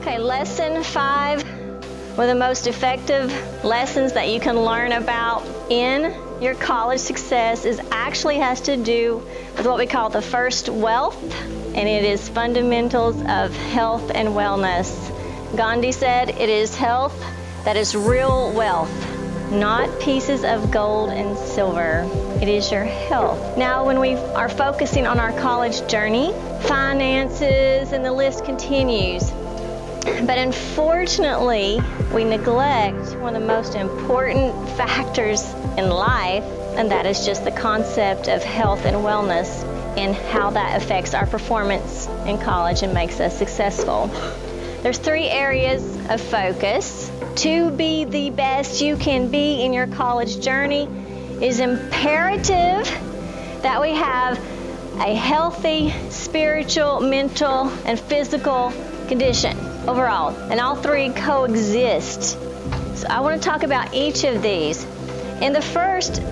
Okay, lesson 5, one of the most effective lessons that you can learn about in your college success actually has to do with what we call the first wealth, and it is fundamentals of health and wellness. Gandhi said it is health that is real wealth, not pieces of gold and silver. It is your health. Now, when we are focusing on our college journey, finances and the list continues. But unfortunately, we neglect one of the most important factors in life, and that is just the concept of health and wellness and how that affects our performance in college and makes us successful. There's 3 areas of focus. To be the best you can be in your college journey, it is imperative that we have a healthy spiritual, mental, and physical condition overall, and all 3 coexist. So I want to talk about each of these. And the first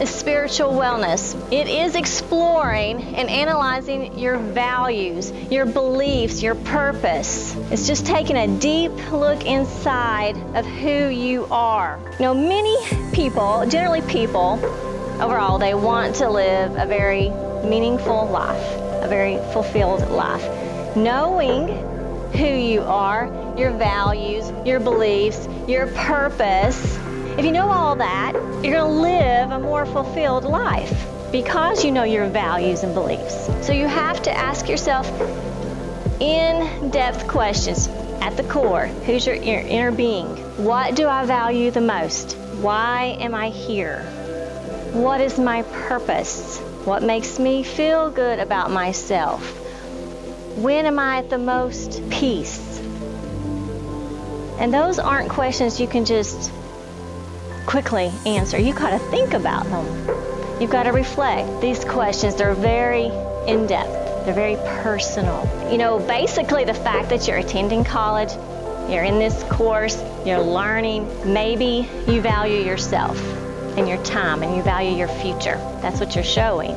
is spiritual wellness. It is exploring and analyzing your values, your beliefs, your purpose. It's just taking a deep look inside of who you are. You know, many people, generally people, overall, they want to live a very meaningful life, a very fulfilled life. Knowing who you are, your values, your beliefs, your purpose. If you know all that, you're going to live a more fulfilled life because you know your values and beliefs. So you have to ask yourself in-depth questions at the core. Who's your inner being? What do I value the most? Why am I here? What is my purpose? What makes me feel good about myself? When am I at the most peace? And those aren't questions you can just quickly answer. You've got to think about them. You've got to reflect. These questions, they're very in-depth. They're very personal. You know, basically the fact that you're attending college, you're in this course, you're learning, maybe you value yourself and your time and you value your future. That's what you're showing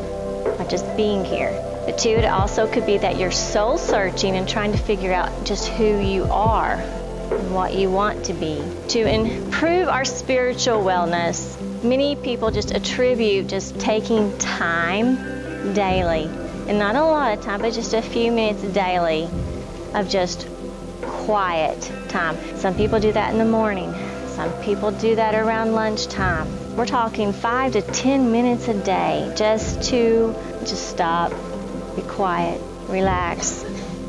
by just being here. But 2, it also could be that you're soul searching and trying to figure out just who you are and what you want to be. To improve our spiritual wellness, many people just attribute just taking time daily, and not a lot of time, but just a few minutes daily of just quiet time. Some people do that in the morning. Some people do that around lunchtime. We're talking 5 to 10 minutes a day just to stop, be quiet, relax,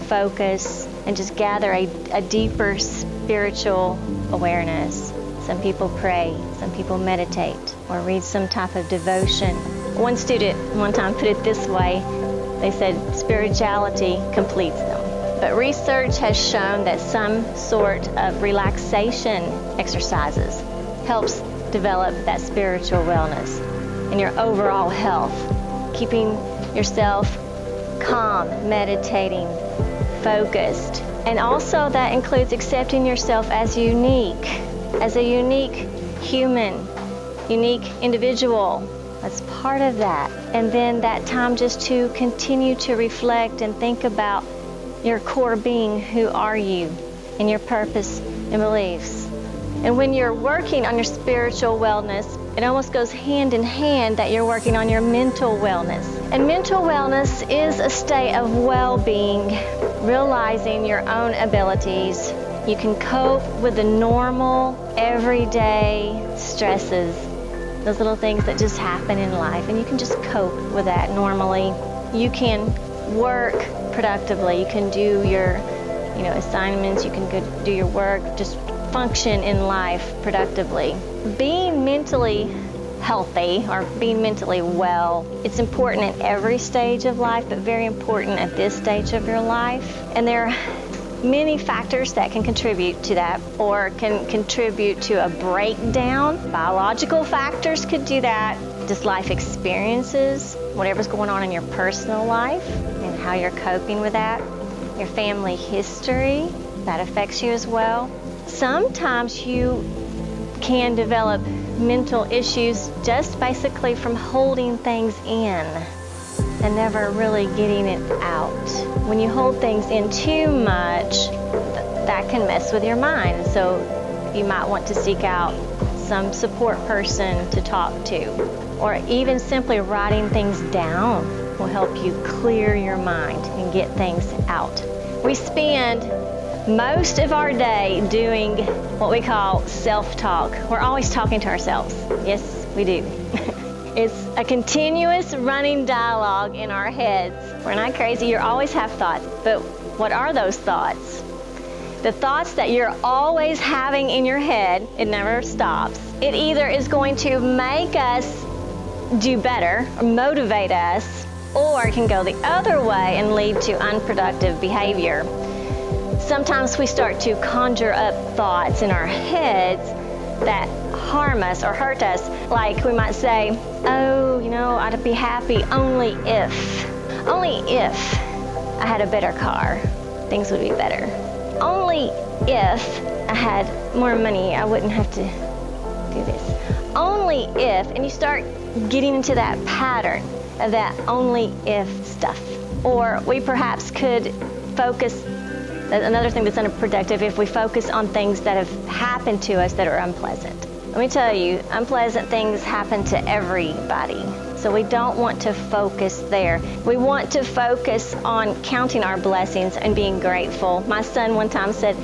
focus, and just gather a deeper spiritual awareness. Some people pray, some people meditate, or read some type of devotion. One student one time put it this way. They said spirituality completes them. But research has shown that some sort of relaxation exercises helps develop that spiritual wellness and your overall health, keeping yourself calm, meditating, focused. And also that includes accepting yourself as unique, as a unique human, unique individual. That's part of that. And then that time just to continue to reflect and think about your core being, who are you, and your purpose and beliefs. And when you're working on your spiritual wellness, it almost goes hand in hand that you're working on your mental wellness. And mental wellness is a state of well-being, realizing your own abilities. You can cope with the normal, everyday stresses, those little things that just happen in life, and you can just cope with that normally. You can work productively. You can do your, assignments. You can go do your work. Just function in life productively. Being mentally healthy or being mentally well, it's important at every stage of life, but very important at this stage of your life. And there are many factors that can contribute to that or can contribute to a breakdown. Biological factors could do that, just life experiences, whatever's going on in your personal life and how you're coping with that. Your family history, that affects you as well. Sometimes you can develop mental issues just basically from holding things in and never really getting it out. When you hold things in too much, that can mess with your mind. And so you might want to seek out some support person to talk to, or even simply writing things down will help you clear your mind and get things out. We spend most of our day doing what we call self-talk. We're always talking to ourselves. Yes, we do. It's a continuous running dialogue in our heads. We're not crazy. You always have thoughts. But what are those thoughts? The thoughts that you're always having in your head, it never stops. It either is going to make us do better or motivate us, or it can go the other way and lead to unproductive behavior. Sometimes we start to conjure up thoughts in our heads that harm us or hurt us. Like we might say, oh, I'd be happy only if I had a better car, things would be better. Only if I had more money, I wouldn't have to do this. Only if, and you start getting into that pattern of that only if stuff. Or we perhaps could focus, another thing that's unproductive, if we focus on things that have happened to us that are unpleasant. Let me tell you, unpleasant things happen to everybody. So we don't want to focus there. We want to focus on counting our blessings and being grateful. My son one time said,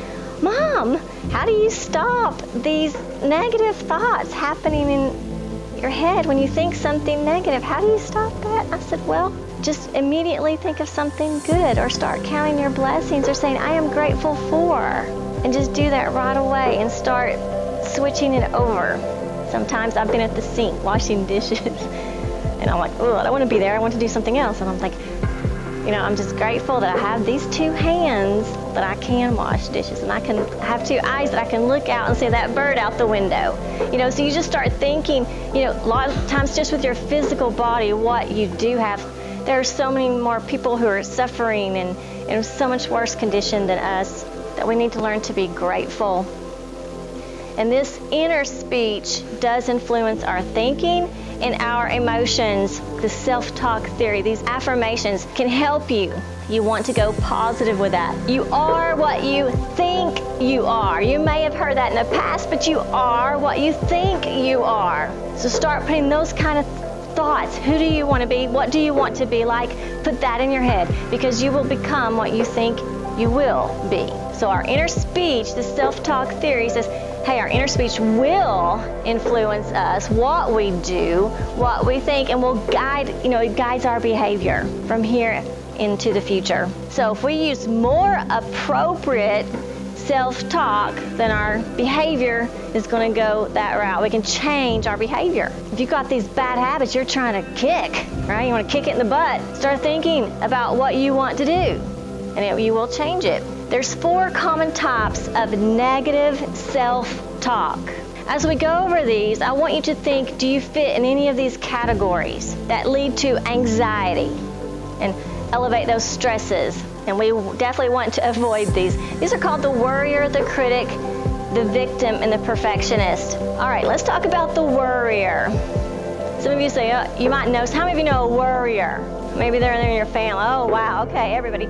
Mom, how do you stop these negative thoughts happening in your head when you think something negative? How do you stop that? I said, well, just immediately think of something good, or start counting your blessings, or saying, I am grateful for, and just do that right away and start switching it over. Sometimes I've been at the sink washing dishes and I'm like, oh, I don't want to be there. I want to do something else. And I'm like, I'm just grateful that I have these two hands that I can wash dishes, and I can have two eyes that I can look out and see that bird out the window. So you just start thinking, a lot of times just with your physical body, what you do have, there are so many more people who are suffering and in so much worse condition than us, that we need to learn to be grateful. And this inner speech does influence our thinking and our emotions. The self-talk theory, these affirmations can help you. You want to go positive with that. You are what you think you are. You may have heard that in the past, but you are what you think you are. So start putting those kind of thoughts. Who do you want to be? What do you want to be like? Put that in your head, because you will become what you think you will be. So our inner speech, the self-talk theory says, hey, our inner speech will influence us, what we do, what we think, and will guide, it guides our behavior from here into the future. So if we use more appropriate self-talk, then our behavior is going to go that route. We can change our behavior. If you've got these bad habits you're trying to kick, right? You want to kick it in the butt. Start thinking about what you want to do, and you will change it. There's 4 common types of negative self-talk. As we go over these, I want you to think, do you fit in any of these categories that lead to anxiety and elevate those stresses? And we definitely want to avoid these. These are called the worrier, the critic, the victim, and the perfectionist. All right, let's talk about the worrier. Some of you say, you might know, how many of you know a worrier? Maybe they're in your family. Oh, wow, okay, everybody.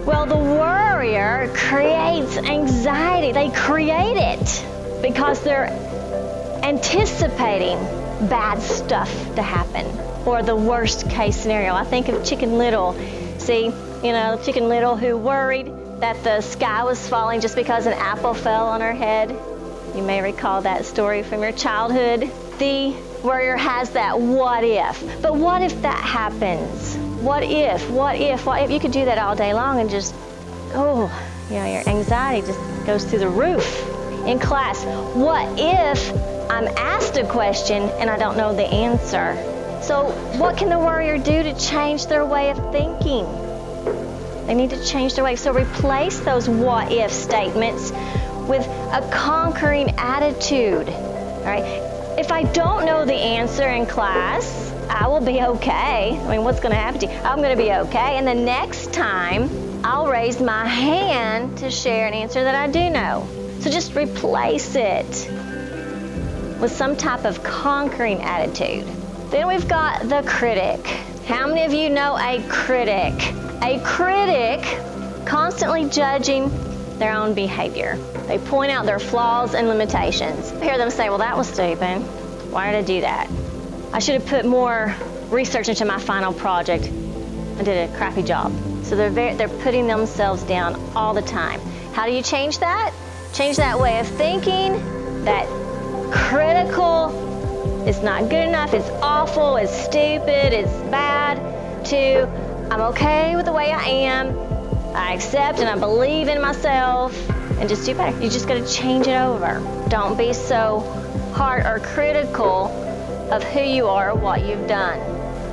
Well, the worrier creates anxiety. They create it because they're anticipating bad stuff to happen, or the worst case scenario. I think of Chicken Little. See, Chicken Little, who worried that the sky was falling just because an apple fell on her head. You may recall that story from your childhood. The worrier has that what if. But what if that happens? What if? You could do that all day long and just, your anxiety just goes through the roof. In class, what if I'm asked a question and I don't know the answer? So what can the worrier do to change their way of thinking? They need to change their way. So replace those what if statements with a conquering attitude. All right? If I don't know the answer in class, I will be okay. What's going to happen to you? I'm going to be okay. And the next time, I'll raise my hand to share an answer that I do know. So just replace it with some type of conquering attitude. Then we've got the critic. How many of you know a critic? A critic constantly judging their own behavior. They point out their flaws and limitations. I hear them say, well, that was stupid. Why did I do that? I should have put more research into my final project. I did a crappy job. So they're putting themselves down all the time. How do you change that? Change that way of thinking, that critical, it's not good enough, it's awful, it's stupid, it's bad, to I'm okay with the way I am, I accept and I believe in myself, and just do better. You just got to change it over. Don't be so hard or critical of who you are or what you've done.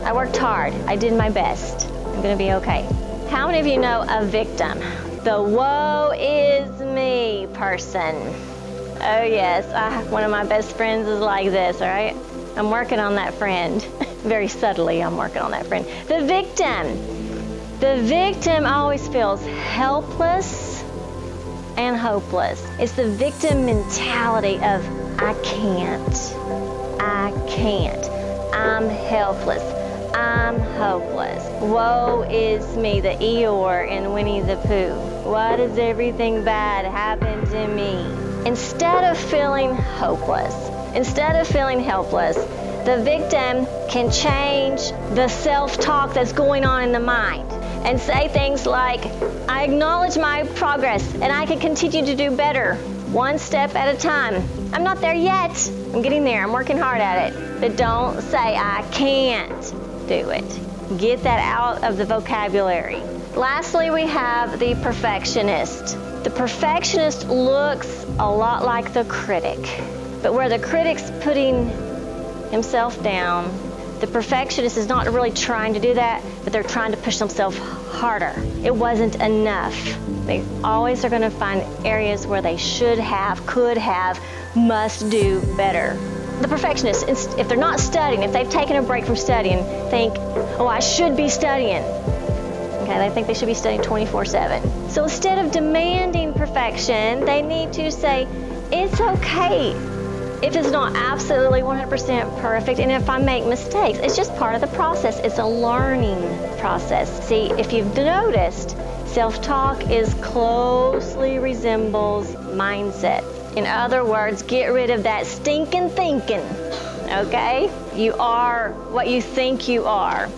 I worked hard. I did my best. I'm going to be okay. How many of you know a victim? The woe is me person. Oh yes, one of my best friends is like this, all right? I'm working on that friend. Very subtly, I'm working on that friend. The victim. The victim always feels helpless and hopeless. It's the victim mentality of, I can't, I'm helpless, I'm hopeless. Woe is me, the Eeyore in Winnie the Pooh. Why does everything bad happen to me? Instead of feeling hopeless, instead of feeling helpless, the victim can change the self-talk that's going on in the mind and say things like, I acknowledge my progress and I can continue to do better, one step at a time. I'm not there yet. I'm getting there. I'm working hard at it. But don't say, I can't do it. Get that out of the vocabulary. Lastly, we have the perfectionist. The perfectionist looks a lot like the critic, but where the critic's putting himself down, the perfectionist is not really trying to do that, but they're trying to push themselves harder. It wasn't enough. They always are going to find areas where they should have, could have, must do better. The perfectionist, if they're not studying, if they've taken a break from studying, think, oh, I should be studying. Okay, they think they should be studying 24/7. So instead of demanding perfection, they need to say, it's okay if it's not absolutely 100% perfect, and if I make mistakes. It's just part of the process. It's a learning process. See, if you've noticed, self-talk is closely resembles mindset. In other words, get rid of that stinking thinking, okay? You are what you think you are.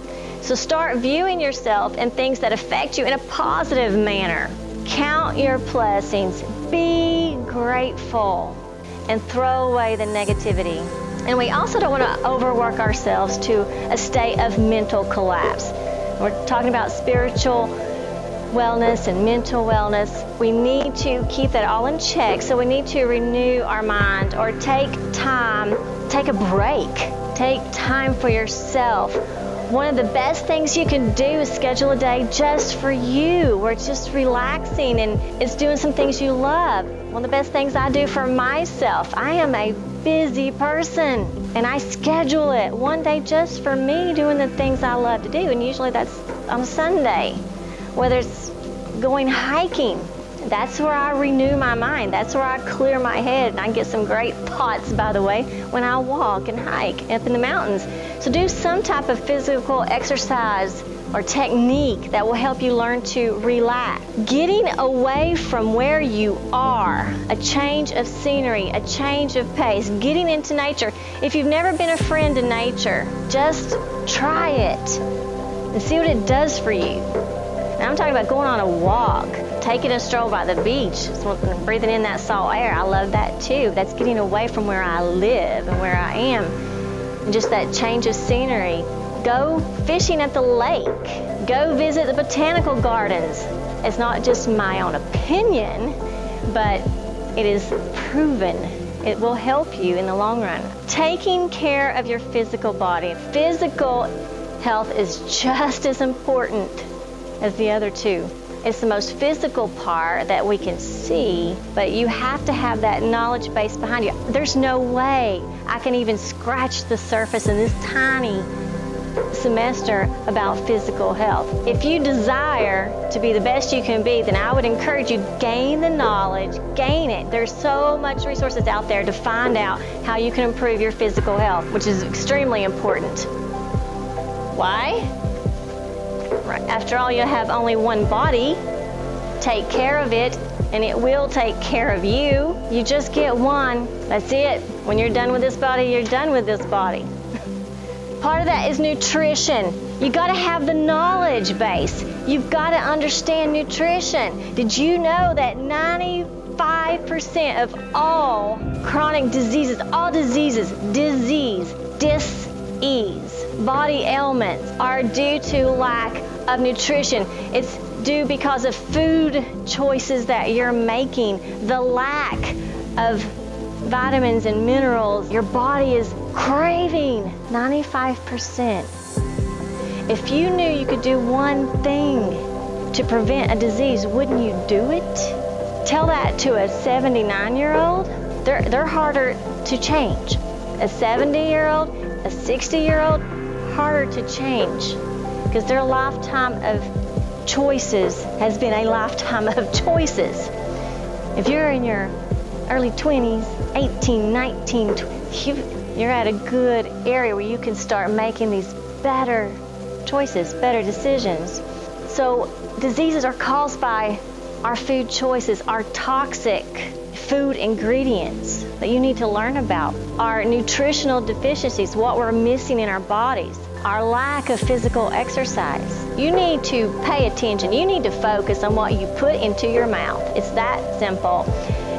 So start viewing yourself and things that affect you in a positive manner. Count your blessings. Be grateful and throw away the negativity. And we also don't want to overwork ourselves to a state of mental collapse. We're talking about spiritual wellness and mental wellness. We need to keep that all in check. So we need to renew our mind or take time, take a break, take time for yourself. One of the best things you can do is schedule a day just for you, where it's just relaxing and it's doing some things you love. One of the best things I do for myself, I am a busy person and I schedule it one day just for me doing the things I love to do, and usually that's on Sunday. Whether it's going hiking, that's where I renew my mind. That's where I clear my head. And I get some great thoughts, by the way, when I walk and hike up in the mountains. So do some type of physical exercise or technique that will help you learn to relax. Getting away from where you are, a change of scenery, a change of pace, getting into nature. If you've never been a friend to nature, just try it and see what it does for you. And I'm talking about going on a walk, taking a stroll by the beach, breathing in that salt air. I love that too. That's getting away from where I live and where I am. And just that change of scenery. Go fishing at the lake. Go visit the botanical gardens. It's not just my own opinion, but it is proven. It will help you in the long run. Taking care of your physical body. Physical health is just as important as the other two. It's the most physical part that we can see, but you have to have that knowledge base behind you. There's no way I can even scratch the surface in this tiny semester about physical health. If you desire to be the best you can be, then I would encourage you, gain the knowledge, gain it. There's so much resources out there to find out how you can improve your physical health, which is extremely important. Why? Right. After all, you have only one body. Take care of it and it will take care of you. You just get one. That's it. When you're done with this body, you're done with this body. Part of that is nutrition. You got to have the knowledge base. You've got to understand nutrition. Did you know that 95% of all chronic diseases, all diseases, dis-ease, body ailments are due to lack of nutrition. It's due because of food choices that you're making, the lack of vitamins and minerals your body is craving. 95%. If you knew you could do one thing to prevent a disease, wouldn't you do it? Tell that to a 79-year-old. They're harder to change. A 70-year-old, a 60-year-old, harder to change because their lifetime of choices has been a lifetime of choices. If you're in your early 20s, 18, 19, 20, you're at a good area where you can start making these better choices, better decisions. So diseases are caused by our food choices, our toxic food ingredients that you need to learn about, our nutritional deficiencies, what we're missing in our bodies, our lack of physical exercise. You need to pay attention. You need to focus on what you put into your mouth. It's that simple.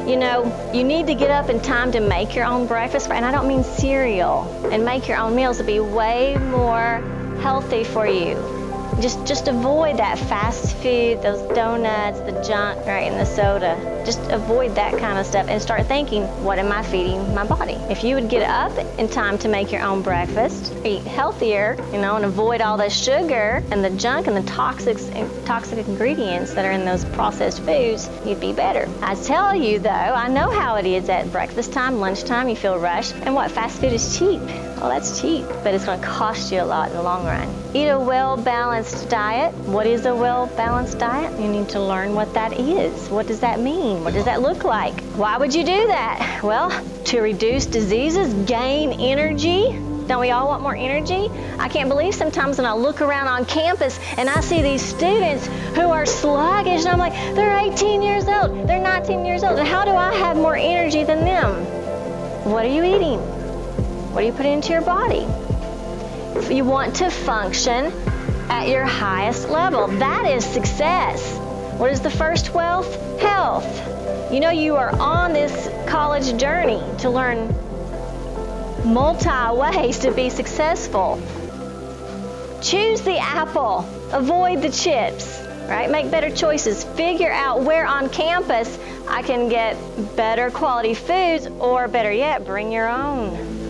You know, you need to get up in time to make your own breakfast, and I don't mean cereal, and make your own meals. It'll be way more healthy for you. Just avoid that fast food, those donuts, the junk, right, and the soda. Just avoid that kind of stuff and start thinking, what am I feeding my body? If you would get up in time to make your own breakfast, eat healthier, and avoid all the sugar and the junk and the toxic ingredients that are in those processed foods, you'd be better. I tell you though, I know how it is at breakfast time, lunchtime, you feel rushed, and what, fast food is cheap. Well, that's cheap, but it's going to cost you a lot in the long run. Eat a well-balanced diet. What is a well-balanced diet? You need to learn what that is. What does that mean? What does that look like? Why would you do that? Well, to reduce diseases, gain energy. Don't we all want more energy? I can't believe sometimes when I look around on campus and I see these students who are sluggish, and I'm like, they're 18 years old, they're 19 years old, and how do I have more energy than them? What are you eating? What do you put into your body? If you want to function at your highest level, that is success. What is the first wealth? Health. You know, you are on this college journey to learn multi-ways to be successful. Choose the apple. Avoid the chips, right? Make better choices. Figure out where on campus I can get better quality foods, or better yet, bring your own.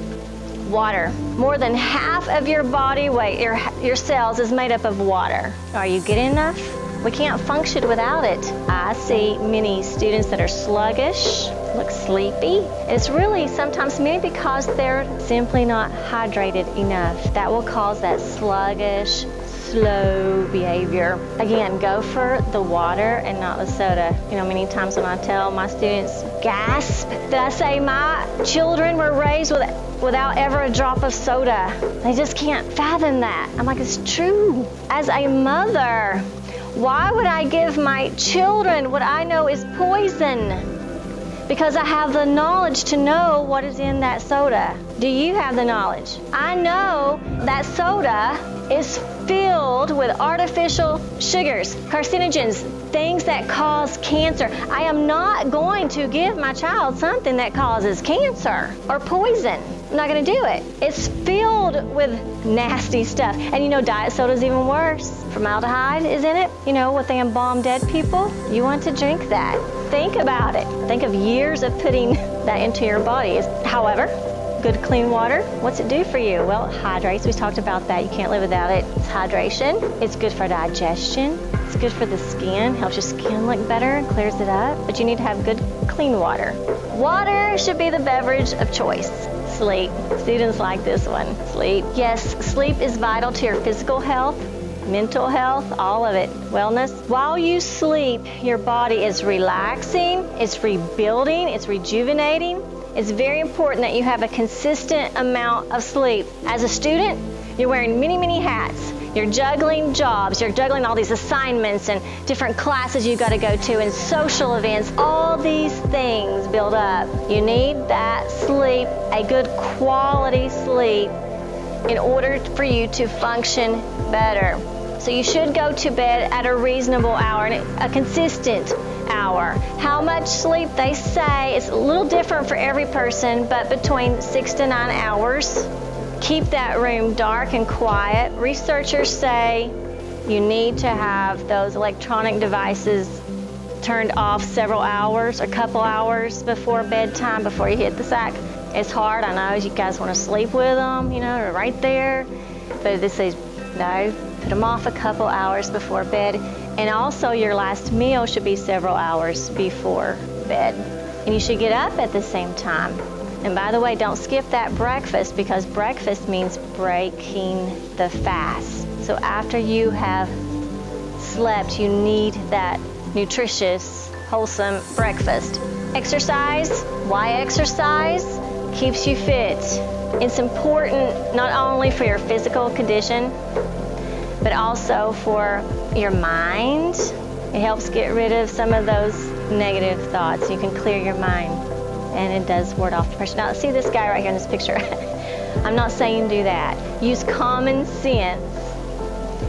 Water. More than half of your body weight, your cells, is made up of water. Are you getting enough? We can't function without it. I see many students that are sluggish, look sleepy. It's really sometimes maybe because they're simply not hydrated enough. That will cause that sluggish, slow behavior. Again, go for the water and not the soda. Many times when I tell my students, gasp, that I say my children were raised without ever a drop of soda. They just can't fathom that. I'm like, it's true. As a mother, why would I give my children what I know is poison? Because I have the knowledge to know what is in that soda. Do you have the knowledge? I know that soda is filled with artificial sugars, carcinogens, things that cause cancer. I am not going to give my child something that causes cancer or poison. I'm not going to do it. It's filled with nasty stuff. And diet soda is even worse. Formaldehyde is in it. What they embalm dead people? You want to drink that. Think about it. Think of years of putting that into your body. However, good clean water, what's it do for you? Well, it hydrates. We talked about that. You can't live without it. It's hydration. It's good for digestion. It's good for the skin. Helps your skin look better and clears it up. But you need to have good clean water. Water should be the beverage of choice. Sleep. Students like this one. Sleep. Yes, sleep is vital to your physical health, mental health, all of it, wellness. While you sleep, your body is relaxing, it's rebuilding, it's rejuvenating. It's very important that you have a consistent amount of sleep. As a student, you're wearing many, many hats. You're juggling jobs, you're juggling all these assignments and different classes you got to go to and social events. All these things build up. You need that sleep, a good quality sleep, in order for you to function better. So you should go to bed at a reasonable hour, a consistent hour. How much sleep, they say, it's a little different for every person, but between 6 to 9 hours. Keep that room dark and quiet. Researchers say you need to have those electronic devices turned off several hours, a couple hours before bedtime, before you hit the sack. It's hard, I know, you guys want to sleep with them, you know, they're right there. But this says, no, put them off a couple hours before bed. And also your last meal should be several hours before bed. And you should get up at the same time. And by the way, don't skip that breakfast, because breakfast means breaking the fast. So after you have slept, you need that nutritious, wholesome breakfast. Exercise. Why exercise? Keeps you fit. It's important not only for your physical condition, but also for your mind. It helps get rid of some of those negative thoughts. You can clear your mind, and it does ward off depression. Now, see this guy right here in this picture. I'm not saying do that. Use common sense.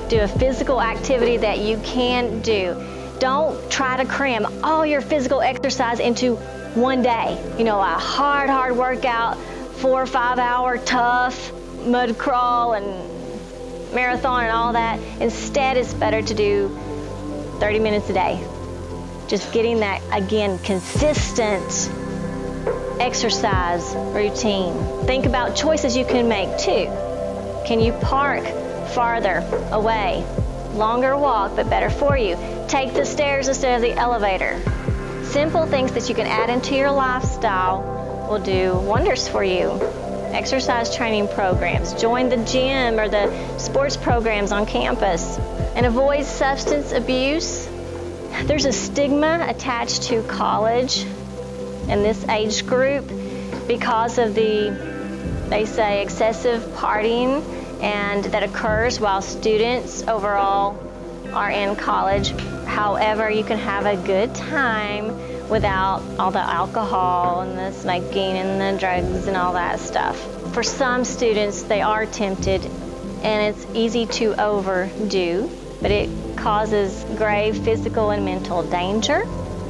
Do a physical activity that you can do. Don't try to cram all your physical exercise into one day. You know, a hard workout, 4 or 5 hour tough mud crawl and marathon and all that. Instead, it's better to do 30 minutes a day. Just getting that, again, consistent exercise routine. Think about choices you can make too. Can you park farther away? Longer walk, but better for you. Take the stairs instead of the elevator. Simple things that you can add into your lifestyle will do wonders for you. Exercise training programs. Join the gym or the sports programs on campus. And avoid substance abuse. There's a stigma attached to college in this age group because of they say, excessive partying and that occurs while students overall are in college. However, you can have a good time without all the alcohol and the smoking and the drugs and all that stuff. For some students, they are tempted, and it's easy to overdo, but it causes grave physical and mental danger.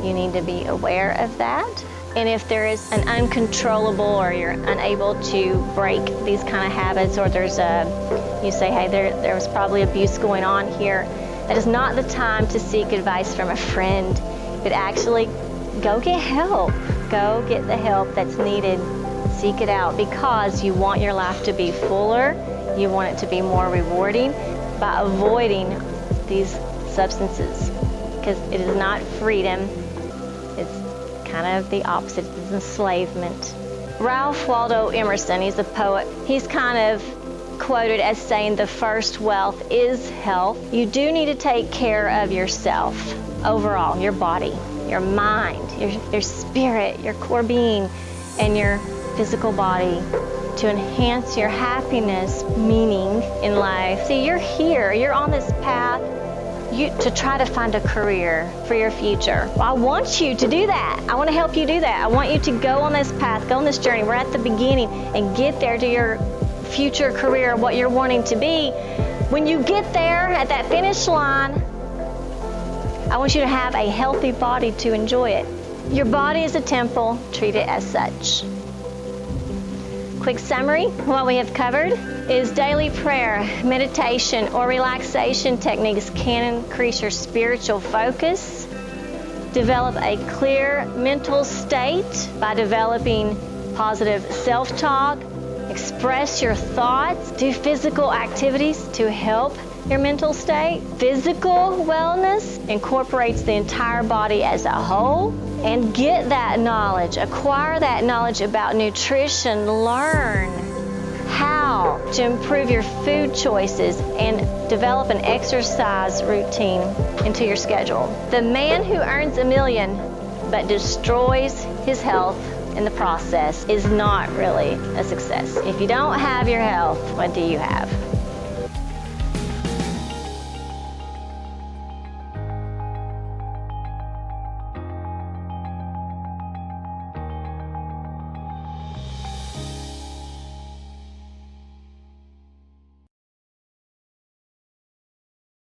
You need to be aware of that. And if there is an uncontrollable or you're unable to break these kind of habits, or you say, hey, there was probably abuse going on here, that is not the time to seek advice from a friend, but actually go get help. Go get the help that's needed. Seek it out, because you want your life to be fuller. You want it to be more rewarding by avoiding these substances, because it is not freedom. It's kind of the opposite. It's enslavement. Ralph Waldo Emerson, he's a poet. He's kind of quoted as saying the first wealth is health. You do need to take care of yourself overall, your body, your mind, your spirit, your core being, and your physical body to enhance your happiness, meaning in life. See, you're here, you're on this path to try to find a career for your future. Well, I want you to do that. I want to help you do that. I want you to go on this path, go on this journey. We're at the beginning, and get there to your future career, what you're wanting to be. When you get there at that finish line, I want you to have a healthy body to enjoy it. Your body is a temple, treat it as such. Quick summary, what we have covered is daily prayer, meditation, or relaxation techniques can increase your spiritual focus. Develop a clear mental state by developing positive self-talk. Express your thoughts. Do physical activities to help your mental state. Physical wellness incorporates the entire body as a whole. And get that knowledge, acquire that knowledge about nutrition. Learn how to improve your food choices and develop an exercise routine into your schedule. The man who earns $1 million but destroys his health in the process is not really a success. If you don't have your health, what do you have?